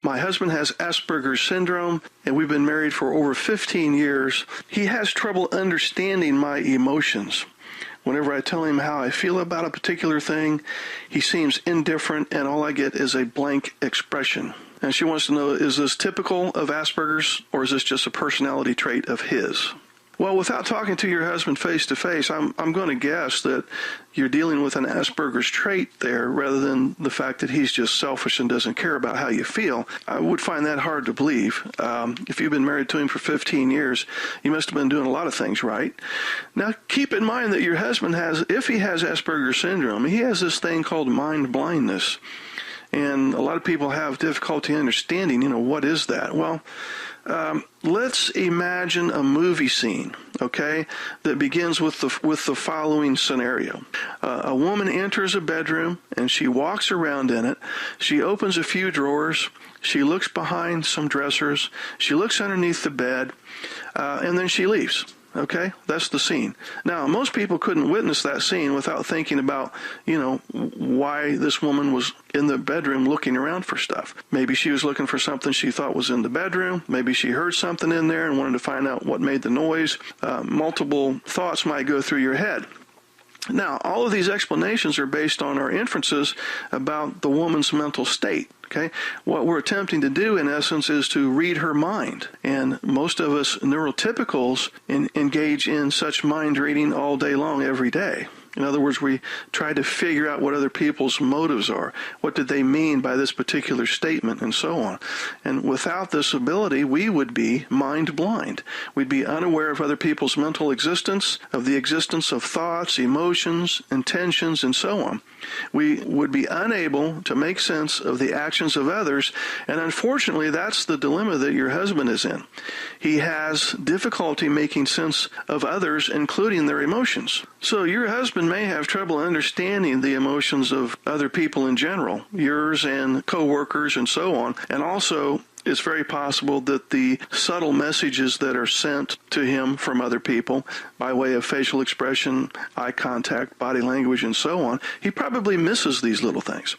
My husband has Asperger's syndrome, and we've been married for over 15 years. He has trouble understanding my emotions. Whenever I tell him how I feel about a particular thing, he seems indifferent, and all I get is a blank expression. And she wants to know, is this typical of Asperger's, or is this just a personality trait of his? Well, without talking to your husband face to face, I'm going to guess that you're dealing with an Asperger's trait there rather than the fact that he's just selfish and doesn't care about how you feel. I would find that hard to believe. If you've been married to him for 15 years, you must have been doing a lot of things right. Now, keep in mind that your husband has, if he has Asperger's syndrome, he has this thing called mind blindness. And a lot of people have difficulty understanding, what is that? Well, let's imagine a movie scene, okay, that begins with the following scenario. A woman enters a bedroom and she walks around in it. She opens a few drawers. She looks behind some dressers. She looks underneath the bed, and then she leaves. Okay, that's the scene. Now, most people couldn't witness that scene without thinking about, why this woman was in the bedroom looking around for stuff. Maybe she was looking for something she thought was in the bedroom. Maybe she heard something in there and wanted to find out what made the noise. Multiple thoughts might go through your head. Now, all of these explanations are based on our inferences about the woman's mental state. Okay, what we're attempting to do, in essence, is to read her mind. And most of us neurotypicals engage in such mind reading all day long, every day. In other words, we try to figure out what other people's motives are. What did they mean by this particular statement, and so on. And without this ability, we would be mind blind. We'd be unaware of other people's mental existence, of the existence of thoughts, emotions, intentions, and so on. We would be unable to make sense of the actions of others, and unfortunately, that's the dilemma that your husband is in. He has difficulty making sense of others, including their emotions. So your husband may have trouble understanding the emotions of other people in general, yours and coworkers and so on, and also it's very possible that the subtle messages that are sent to him from other people by way of facial expression, eye contact, body language, and so on, he probably misses these little things.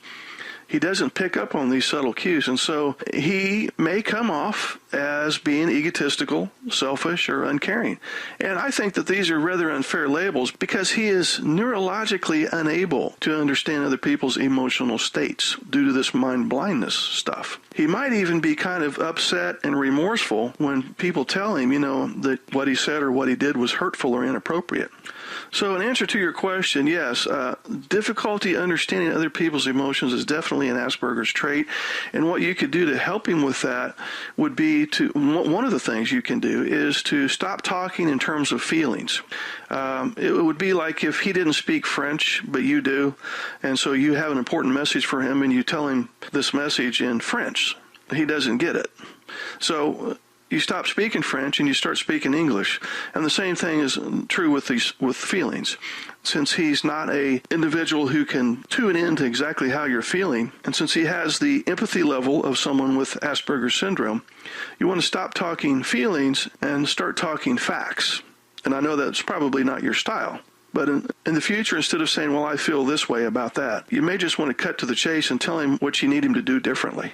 He doesn't pick up on these subtle cues, and so he may come off as being egotistical, selfish, or uncaring. And I think that these are rather unfair labels because he is neurologically unable to understand other people's emotional states due to this mind blindness stuff. He might even be kind of upset and remorseful when people tell him, that what he said or what he did was hurtful or inappropriate. So in answer to your question, yes, difficulty understanding other people's emotions is definitely an Asperger's trait. And what you could do to help him with that would be one of the things you can do is to stop talking in terms of feelings. It would be like if he didn't speak French, but you do, and so you have an important message for him and you tell him this message in French. He doesn't get it. So you stop speaking French and you start speaking English. And the same thing is true with feelings. Since he's not an individual who can tune into exactly how you're feeling, and since he has the empathy level of someone with Asperger's syndrome, you want to stop talking feelings and start talking facts. And I know that's probably not your style. But in the future, instead of saying, well, I feel this way about that, you may just want to cut to the chase and tell him what you need him to do differently.